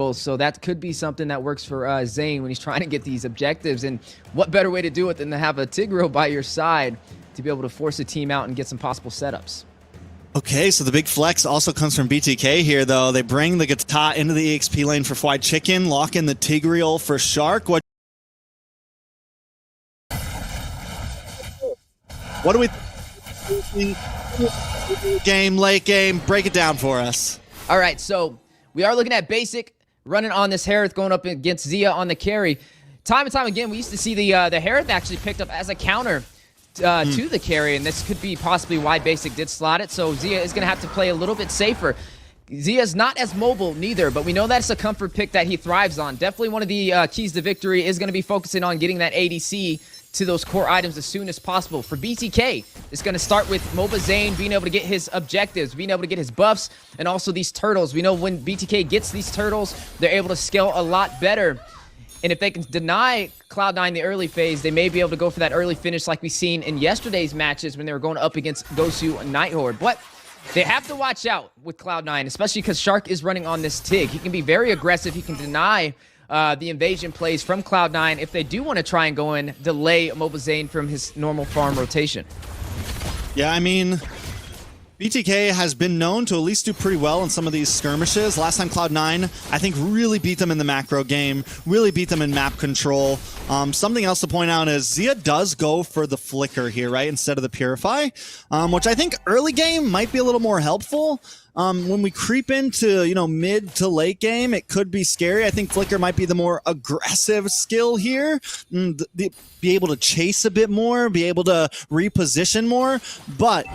So that could be something that works for Zane when he's trying to get these objectives. And what better way to do it than to have a Tigreal by your side to be able to force a team out and get some possible setups. Okay, so the big flex also comes from BTK here, though. They bring the Gata into the EXP lane for Fried Chicken, lock in the Tigreal for Shark. What do we think? Game, late game, break it down for us. All right, so we are looking at Basic running on this Harith going up against Zia on the carry. Time and time again, we used to see the Harith actually picked up as a counter to the carry, and this could be possibly why Basic did slot it. So Zia is going to have to play a little bit safer. Zia's not as mobile neither, but we know that's a comfort pick that he thrives on. Definitely one of the keys to victory is going to be focusing on getting that ADC to those core items as soon as possible. For BTK, it's going to start with MOBA Zane being able to get his objectives, being able to get his buffs, and also these turtles. We know when BTK gets these turtles, they're able to scale a lot better. And if they can deny Cloud9 the early phase, they may be able to go for that early finish like we've seen in yesterday's matches when they were going up against Gosu and Nighthorde. But they have to watch out with Cloud9, especially because Shark is running on this Tig. He can be very aggressive. He can deny the invasion plays from Cloud9 if they do want to try and go in, delay MOBA Zane from his normal farm rotation. Yeah, I mean, BTK has been known to at least do pretty well in some of these skirmishes. Last time Cloud9, I think, really beat them in the macro game, really beat them in map control. Something else to point out is Zia does go for the Flicker here, right, instead of the Purify, which I think early game might be a little more helpful. When we creep into, mid to late game, it could be scary. I think Flicker might be the more aggressive skill here. Be able to chase a bit more, be able to reposition more. But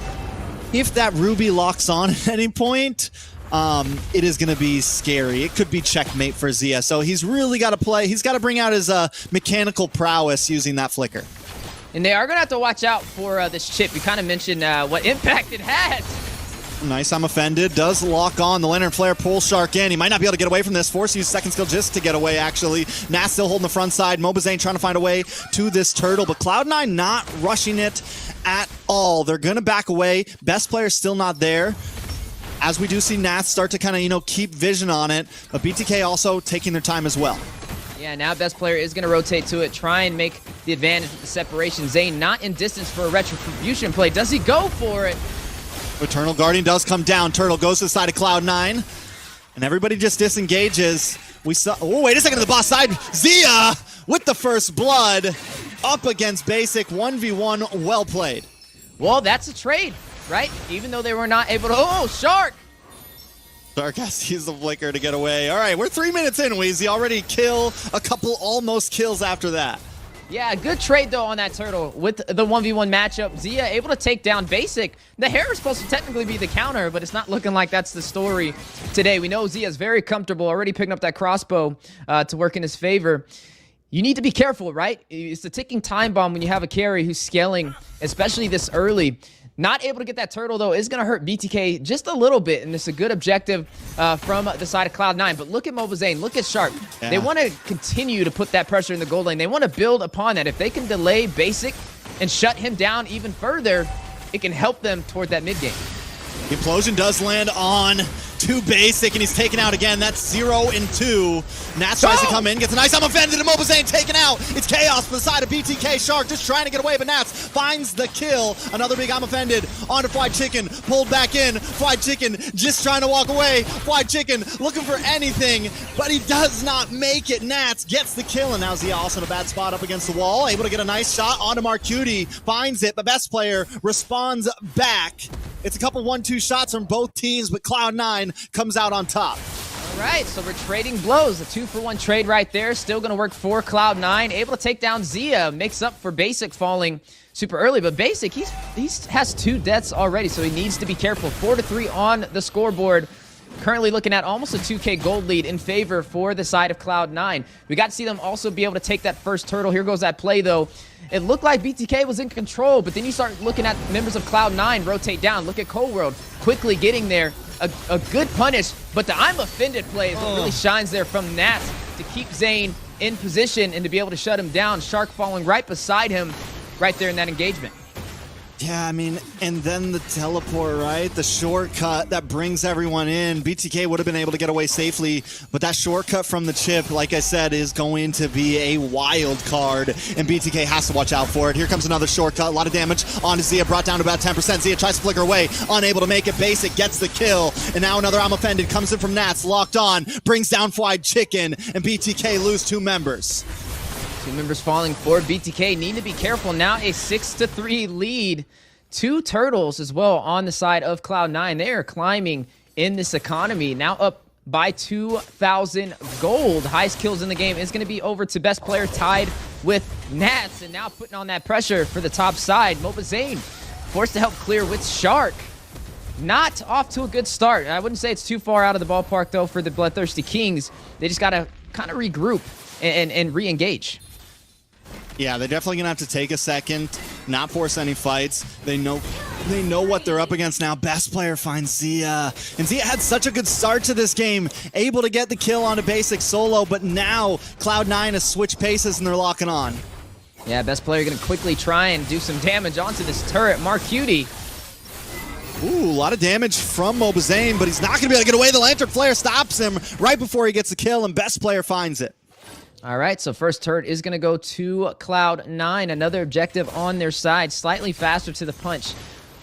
if that Ruby locks on at any point, it is going to be scary. It could be checkmate for Zia. So he's really got to play. He's got to bring out his mechanical prowess using that Flicker. And they are going to have to watch out for this chip. You kind of mentioned what impact it has. Nice, I'm offended. Does lock on. The Lantern Flare pulls Shark in. He might not be able to get away from this. Force use second skill just to get away, actually. Nact still holding the front side. MOBA Zane trying to find a way to this turtle, but Cloud9 not rushing it at all. They're going to back away. Best player still not there. As we do see Nact start to kind of, keep vision on it, but BTK also taking their time as well. Yeah, now best player is going to rotate to it, try and make the advantage with the separation. Zane not in distance for a retribution play. Does he go for it? Eternal Guardian does come down. Turtle goes to the side of Cloud9. And everybody just disengages. We saw... Oh, wait a second to the boss side. Zia with the first blood up against Basic. 1v1. Well played. Well, that's a trade, right? Even though they were not able to... Oh, Shark! Shark has to use the Flicker to get away. All right, we're 3 minutes in, Weezy. Already kill. A couple almost kills after that. Yeah, good trade, though, on that turtle with the 1v1 matchup. Zia able to take down Basic. The hair is supposed to technically be the counter, but it's not looking like that's the story today. We know Zia's very comfortable, already picking up that crossbow to work in his favor. You need to be careful, right? It's the ticking time bomb when you have a carry who's scaling, especially this early. Not able to get that turtle, though, is going to hurt BTK just a little bit, and it's a good objective from the side of Cloud9. But look at MOBA Zane. Look at Shark. Yeah. They want to continue to put that pressure in the gold lane. They want to build upon that. If they can delay Basic and shut him down even further, it can help them toward that mid game. The implosion does land on to Basic, and he's taken out again. That's 0 and 2. Nact tries to come in, gets a nice, I'm offended, and MOBA Zane taken out. It's chaos for the side of BTK. Shark just trying to get away, but Nact finds the kill. Another big I'm offended onto Fried Chicken, pulled back in. Fried Chicken just trying to walk away. Fried Chicken looking for anything, but he does not make it. Nact gets the kill, and now Zia also in a bad spot up against the wall. Able to get a nice shot onto Marcuti, finds it, but best player responds back. It's a couple 1-2 shots from both teams, but Cloud9 comes out on top. All right, so we're trading blows. A 2-for-1 trade right there. Still going to work for Cloud9. Able to take down Zia. Makes up for Basic falling super early. But Basic, he has 2 deaths already, so he needs to be careful. 4-3 on the scoreboard. Currently looking at almost a 2K gold lead in favor for the side of Cloud9. We got to see them also be able to take that first turtle. Here goes that play, though. It looked like BTK was in control, but then you start looking at members of Cloud9 rotate down. Look at Cold World quickly getting there. A good punish, but the I'm offended play is what really shines there from Nact to keep Zane in position and to be able to shut him down. Shark falling right beside him right there in that engagement. Yeah, I mean, and then the teleport, right? The shortcut that brings everyone in. BTK would have been able to get away safely, but that shortcut from the chip, like I said, is going to be a wild card, and BTK has to watch out for it. Here comes another shortcut, a lot of damage onto Zia, brought down to about 10%. Zia tries to flicker away, unable to make it. Basic gets the kill, and now another I'm Offended comes in from Nats, locked on, brings down Fried Chicken, and BTK lose 2 members. 2 members falling for BTK. Need to be careful. Now a 6-3 lead. 2 turtles as well on the side of Cloud9. They are climbing in this economy. Now up by 2,000 gold. Highest kills in the game is going to be over to best player, tied with Nats. And now putting on that pressure for the top side. mlbb forced to help clear with Shark. Not off to a good start. I wouldn't say it's too far out of the ballpark, though, for the Bloodthirstykings. They just got to kind of regroup and re-engage. Yeah, they're definitely gonna have to take a second, not force any fights. They know what they're up against now. Best player finds Zia, and Zia had such a good start to this game, able to get the kill on a basic solo, but now Cloud9 has switched paces and they're locking on. Yeah, best player gonna quickly try and do some damage onto this turret. Marcutie. Ooh, a lot of damage from mlbb, but he's not gonna be able to get away. The Lantern Flare stops him right before he gets the kill, and best player finds it. All right, so first turret is going to go to Cloud9. Another objective on their side, slightly faster to the punch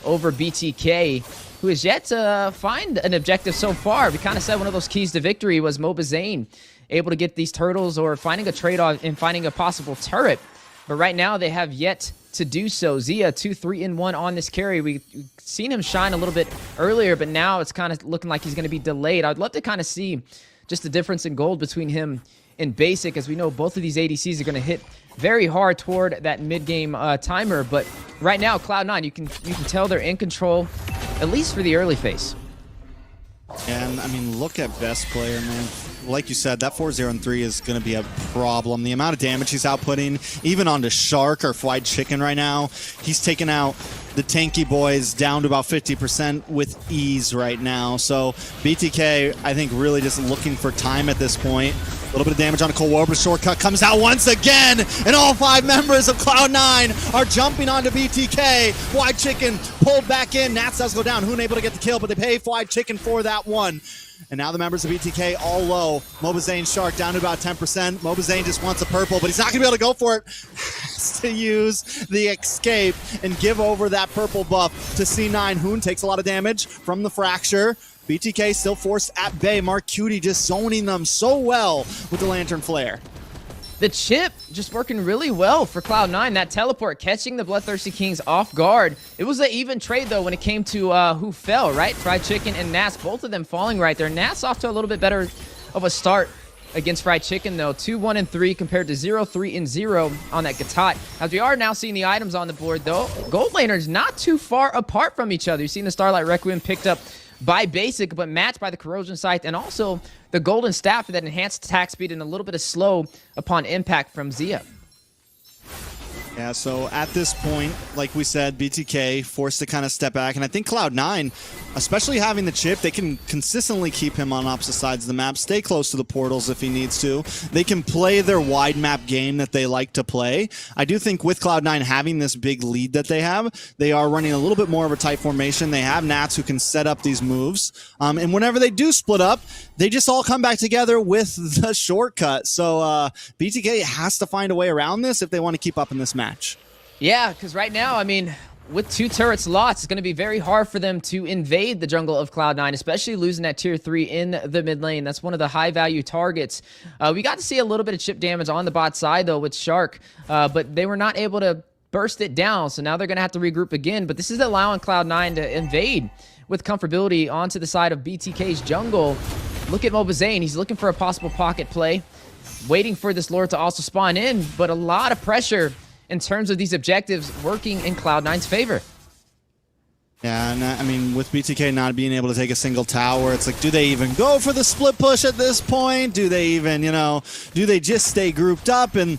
over BTK, who has yet to find an objective so far. We kind of said one of those keys to victory was mlbb able to get these turtles or finding a trade-off and finding a possible turret. But right now, they have yet to do so. Zia, 2-3-1 on this carry. We've seen him shine a little bit earlier, but now it's kind of looking like he's going to be delayed. I'd love to kind of see just the difference in gold between him and basic, as we know both of these ADCs are going to hit very hard toward that mid-game timer. But right now, Cloud9, you can tell they're in control, at least for the early phase. And I mean, look at best player, man. Like you said, that 4-0-3 is going to be a problem. The amount of damage he's outputting, even onto Shark or Fried Chicken right now, he's taking out the tanky boys down to about 50% with ease right now. So BTK, I think, really just looking for time at this point. A little bit of damage on a Cold War, but shortcut comes out once again, and all 5 members of Cloud9 are jumping onto BTK. Fried Chicken pulled back in. Nats does go down. Hoon able to get the kill, but they pay Fried Chicken for that one. And now the members of BTK all low. mlbb and Shark down to about 10%. mlbb just wants a purple, but he's not going to be able to go for it. Has to use the escape and give over that purple buff to C9. Hoon takes a lot of damage from the fracture. BTK still forced at bay. Marcutie just zoning them so well with the Lantern Flare. The chip just working really well for Cloud9. That teleport catching the Bloodthirstykings off guard. It was an even trade, though, when it came to who fell, right? Fried Chicken and Nats, both of them falling right there. Nats off to a little bit better of a start against Fried Chicken, though. 2-1-3 compared to 0-3-0 on that Gatot. As we are now seeing the items on the board, though, Gold Laners not too far apart from each other. You've seen the Starlight Requiem picked up by basic, but matched by the Corrosion Scythe, and also the Golden Staff for that enhanced attack speed and a little bit of slow upon impact from Zia. Yeah, so at this point, like we said, BTK forced to kind of step back, and I think Cloud9, especially having the chip, they can consistently keep him on opposite sides of the map, stay close to the portals if he needs to. They can play their wide map game that they like to play. I do think with Cloud9 having this big lead that they have, they are running a little bit more of a tight formation. They have Nats who can set up these moves, and whenever they do split up, they just all come back together with the shortcut. So BTK has to find a way around this if they want to keep up in this match. Yeah, because right now, I mean, with 2 turrets lost, it's going to be very hard for them to invade the jungle of Cloud9, especially losing that tier 3 in the mid lane. That's one of the high-value targets. We got to see a little bit of chip damage on the bot side, though, with Shark, but they were not able to burst it down, so now they're going to have to regroup again. But this is allowing Cloud9 to invade with comfortability onto the side of BTK's jungle. Look at mlbb. He's looking for a possible pocket play, waiting for this Lord to also spawn in, but a lot of pressure in terms of these objectives working in Cloud9's favor. Yeah, and I mean, with BTK not being able to take a single tower, it's like, do they even go for the split push at this point? Do they even, do they just stay grouped up and,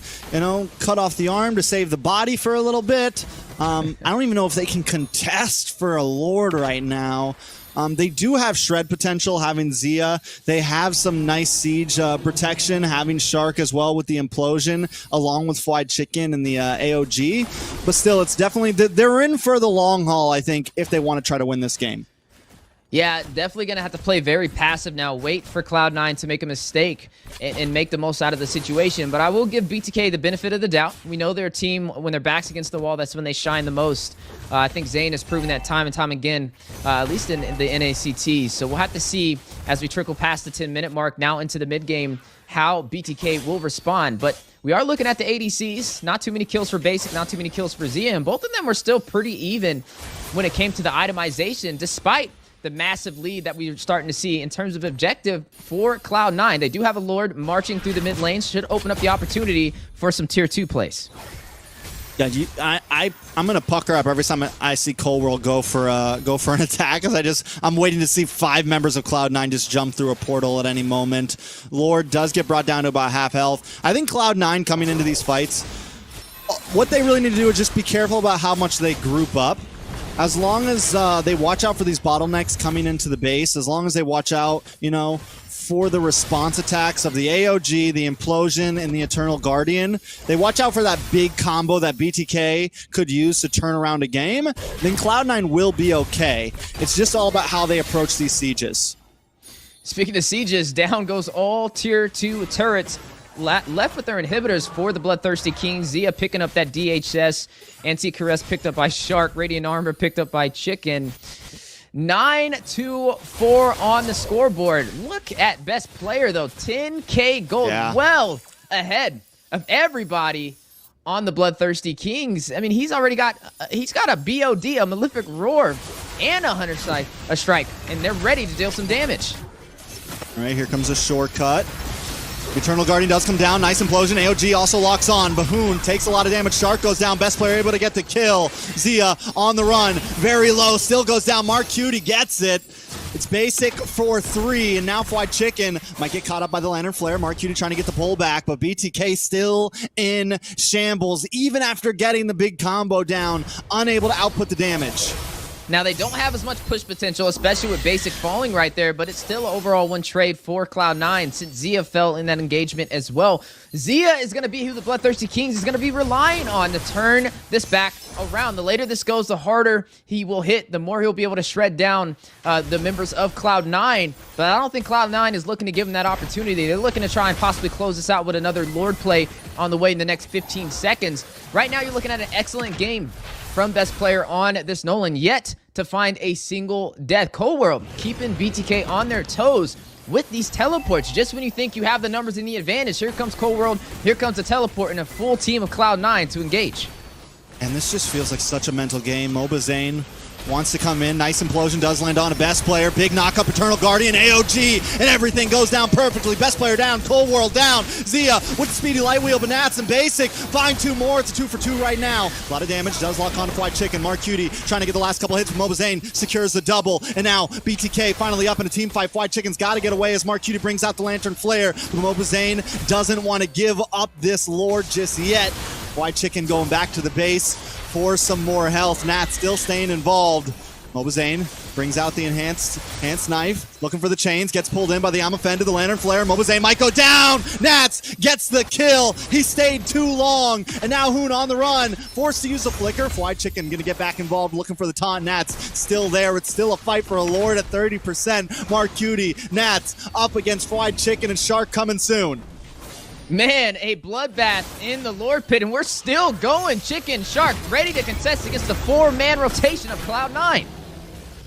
cut off the arm to save the body for a little bit? I don't even know if they can contest for a Lord right now. They do have shred potential, having Zia. They have some nice siege protection, having Shark as well with the implosion, along with Fried Chicken and the AOG. But still, it's definitely, they're in for the long haul, I think, if they want to try to win this game. Yeah, definitely going to have to play very passive now. Wait for Cloud9 to make a mistake and make the most out of the situation. But I will give BTK the benefit of the doubt. We know their team, when their back's against the wall, that's when they shine the most. I think Zayn has proven that time and time again, at least in the NACT. So we'll have to see as we trickle past the 10-minute mark now into the mid-game how BTK will respond. But we are looking at the ADCs. Not too many kills for Basic, not too many kills for Zia. And both of them were still pretty even when it came to the itemization, despite the massive lead that we're starting to see in terms of objective for Cloud9. They do have a Lord marching through the mid lanes. Should open up the opportunity for some tier 2 plays. Yeah, I'm gonna pucker up every time I see Coldworld go for an attack, because I'm waiting to see 5 members of Cloud9 just jump through a portal at any moment. Lord does get brought down to about half health. I think Cloud9 coming into these fights, what they really need to do is just be careful about how much they group up. As long as they watch out for these bottlenecks coming into the base, as long as they watch out, for the response attacks of the AOG, the Implosion, and the Eternal Guardian, they watch out for that big combo that BTK could use to turn around a game, then Cloud9 will be okay. It's just all about how they approach these sieges. Speaking of sieges, down goes all tier 2 turrets. Left with their inhibitors for the Bloodthirsty Kings. Zia picking up that DHS. Anti-Caress picked up by Shark. Radiant Armor picked up by Chicken. 9-4 on the scoreboard. Look at best player, though. 10K gold. Yeah. Well ahead of everybody on the Bloodthirsty Kings. I mean, he's already got a BOD, a Malefic Roar, and a Hunter Strike, and they're ready to deal some damage. All right, here comes a shortcut. Eternal Guardian does come down. Nice implosion. AOG also locks on. Bahoon takes a lot of damage. Shark goes down. Best player able to get the kill. Zia on the run. Very low. Still goes down. Mark Cutie gets it. It's Basic for 3. And now Fried Chicken might get caught up by the Lantern Flare. Mark Cutie trying to get the pull back. But BTK still in shambles. Even after getting the big combo down. Unable to output the damage. Now, they don't have as much push potential, especially with Basic falling right there, but it's still an overall one trade for Cloud9 since Zia fell in that engagement as well. Zia is going to be who the Bloodthirsty Kings is going to be relying on to turn this back around. The later this goes, the harder he will hit, the more he'll be able to shred down the members of Cloud9. But I don't think Cloud9 is looking to give him that opportunity. They're looking to try and possibly close this out with another Lord play on the way in the next 15 seconds. Right now, you're looking at an excellent game from best player on this Nolan, yet to find a single death. Coldworld keeping BTK on their toes with these teleports. Just when you think you have the numbers and the advantage, here comes Coldworld, here comes a teleport, and a full team of Cloud9 to engage. And this just feels like such a mental game. Mobazane wants to come in. Nice implosion does land on a best player. Big knock-up, Eternal Guardian, AOG, and everything goes down perfectly. Best player down, Coldworld down. Zia with the speedy light wheel, but Nats and Basic find 2 more. It's a 2 for 2 right now. A lot of damage does lock on to Fried Chicken. Mark Cutie trying to get the last couple hits from Mobazane, secures the double. And now BTK finally up in a team fight. Fried Chicken's got to get away as Mark Cutie brings out the Lantern Flare. But Mobazane doesn't want to give up this Lord just yet. Fried Chicken going back to the base for some more health. Nat still staying involved. Mobazane brings out the enhanced knife, looking for the chains, gets pulled in by the Amafen to the Lantern Flare. Mobazane might go down. Nats gets the kill. He stayed too long, and now Hoon on the run, forced to use the flicker. Fried Chicken gonna get back involved, looking for the taunt. Nats still there. It's still a fight for a Lord at 30%. Mark Cutie, Nats up against Fried Chicken, and Shark coming soon. Man, a bloodbath in the Lord Pit, and we're still going. Chicken, Shark, ready to contest against the 4-man rotation of Cloud9.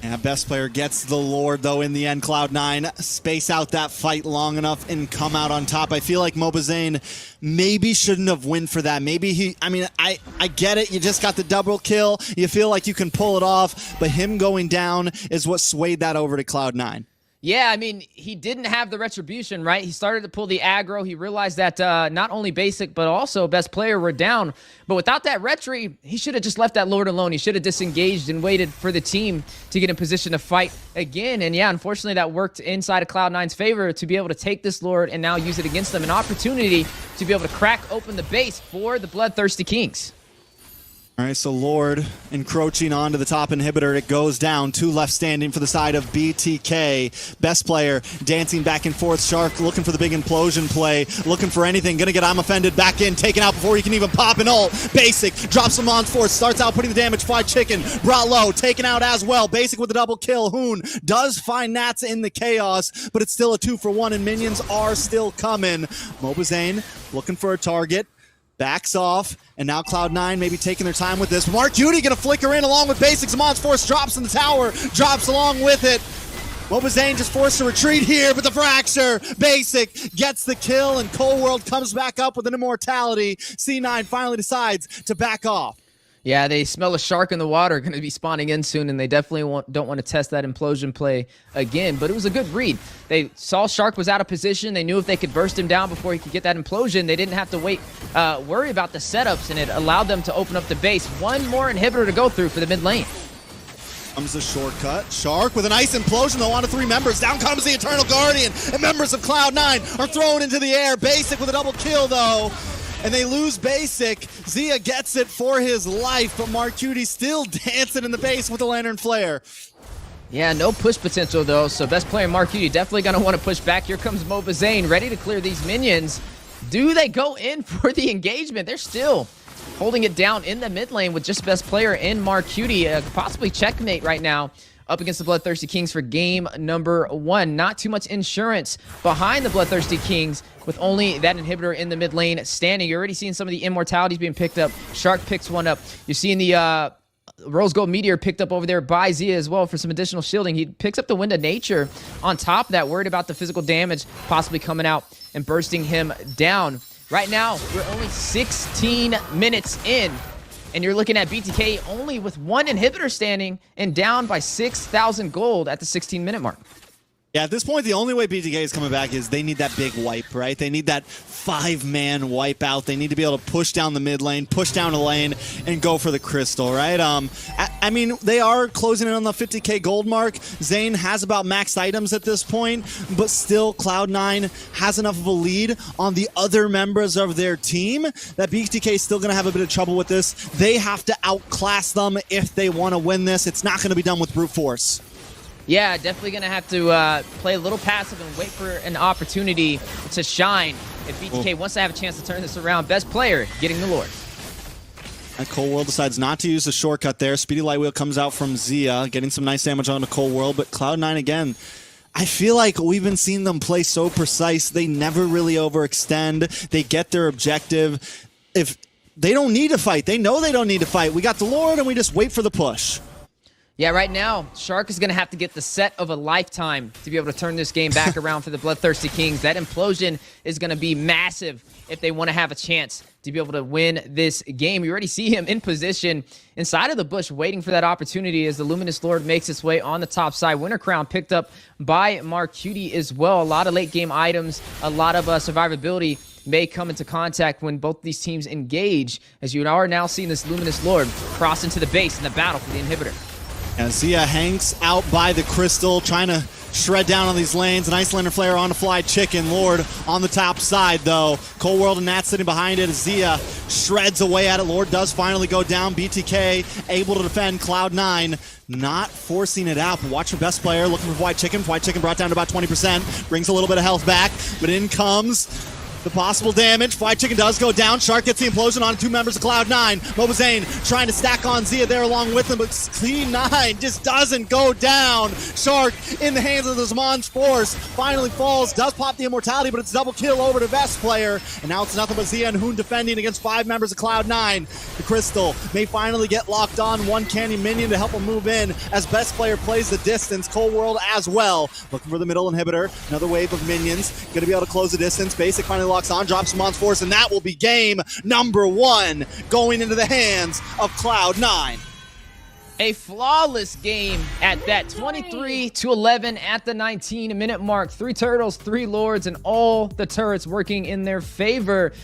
And best player gets the Lord, though, in the end. Cloud9 space out that fight long enough and come out on top. I feel like Mobazane maybe shouldn't have win for that. Maybe I get it. You just got the double kill. You feel like you can pull it off, but him going down is what swayed that over to Cloud9. Yeah, I mean, he didn't have the retribution, right? He started to pull the aggro. He realized that not only Basic, but also best player were down. But without that retry, he should have just left that Lord alone. He should have disengaged and waited for the team to get in position to fight again. And yeah, unfortunately, that worked inside of Cloud9's favor to be able to take this Lord and now use it against them. An opportunity to be able to crack open the base for the Bloodthirsty Kings. All right, so Lord encroaching onto the top inhibitor. It goes down. 2 left standing for the side of BTK. Best player dancing back and forth. Shark looking for the big implosion play. Looking for anything. Gonna get I'm offended back in. Taken out before he can even pop an ult. Basic drops him on force. Starts out putting the damage. Fried Chicken brought low. Taken out as well. Basic with the double kill. Hoon does find Nats in the chaos, but it's still a 2-for-1 and minions are still coming. Mobazane looking for a target. Backs off, and now Cloud9 maybe taking their time with this. Mark Cutie gonna flicker in along with Basic. Zamon's Force drops in the tower, drops along with it. Mobazane just forced to retreat here, but the fracture. Basic gets the kill, and Cold World comes back up with an immortality. C9 finally decides to back off. Yeah, they smell a shark in the water, going to be spawning in soon, and they definitely don't want to test that implosion play again. But it was a good read. They saw Shark was out of position. They knew if they could burst him down before he could get that implosion, they didn't have to worry about the setups, and it allowed them to open up the base. One more inhibitor to go through for the mid lane. Comes the shortcut. Shark with a nice implosion though onto 3 members. Down comes the Eternal Guardian, and members of Cloud9 are thrown into the air. Basic with a double kill though. And they lose Basic. Zia gets it for his life, but Mark Cutie still dancing in the base with the Lantern Flare. Yeah, no push potential though, so best player Mark Cutie definitely going to want to push back. Here comes Mobazane, ready to clear these minions. Do they go in for the engagement? They're still holding it down in the mid lane with just best player in Mark Cutie. Possibly checkmate right now up against the Bloodthirsty Kings for game number 1. Not too much insurance behind the Bloodthirsty Kings with only that inhibitor in the mid lane standing. You're already seeing some of the immortalities being picked up. Shark picks one up. You're seeing the Rose Gold Meteor picked up over there by Zia as well for some additional shielding. He picks up the Wind of Nature on top of that, worried about the physical damage possibly coming out and bursting him down. Right now, we're only 16 minutes in, and you're looking at BTK only with 1 inhibitor standing and down by 6,000 gold at the 16-minute mark. Yeah, at this point, the only way BTK is coming back is they need that big wipe, right? They need that 5-man wipe out. They need to be able to push down the mid lane, push down a lane, and go for the crystal, right? I mean, they are closing in on the 50k gold mark. Zane has about maxed items at this point, but still Cloud9 has enough of a lead on the other members of their team that BTK is still going to have a bit of trouble with this. They have to outclass them if they want to win this. It's not going to be done with brute force. Yeah, definitely going to have to play a little passive and wait for an opportunity to shine if BTK wants to have a chance to turn this around. Best player getting the Lord. Cold World decides not to use the shortcut there. Speedy Light Wheel comes out from Zia, getting some nice damage on the Cold World, but Cloud9 again, I feel like we've been seeing them play so precise. They never really overextend. They get their objective. If they don't need to fight, they know they don't need to fight. We got the Lord and we just wait for the push. Yeah, right now, Shark is going to have to get the set of a lifetime to be able to turn this game back around for the Bloodthirsty Kings. That implosion is going to be massive if they want to have a chance to be able to win this game. You already see him in position inside of the bush waiting for that opportunity as the Luminous Lord makes its way on the top side. Winter Crown picked up by Mark Cutie as well. A lot of late game items, a lot of survivability may come into contact when both these teams engage, as you are now seeing this Luminous Lord cross into the base in the battle for the inhibitor. And Zia hangs out by the crystal, trying to shred down on these lanes. An Ice Lantern Flare on the fly chicken. Lord on the top side, though. Cold World and Nat sitting behind it. Zia shreds away at it. Lord does finally go down. BTK able to defend Cloud9. Not forcing it out, but watch your best player looking for White Chicken. White Chicken brought down to about 20%. Brings a little bit of health back, but in comes the possible damage. Fried Chicken does go down. Shark gets the implosion on 2 members of Cloud9. Mobazane trying to stack on Zia there along with him, but C9 just doesn't go down. Shark in the hands of the Zamon's Force finally falls, does pop the immortality, but it's double kill over to best player. And now it's nothing but Zia and Hoon defending against 5 members of Cloud9. The Crystal may finally get locked on. 1 candy minion to help him move in as best player plays the distance. Cold World as well. Looking for the middle inhibitor. Another wave of minions. Going to be able to close the distance. Basic finally locks on, drops Zamon's Force, and that will be game number 1 going into the hands of Cloud9. A flawless game at that 23-11 at the 19-minute mark. 3 turtles, 3 lords, and all the turrets working in their favor.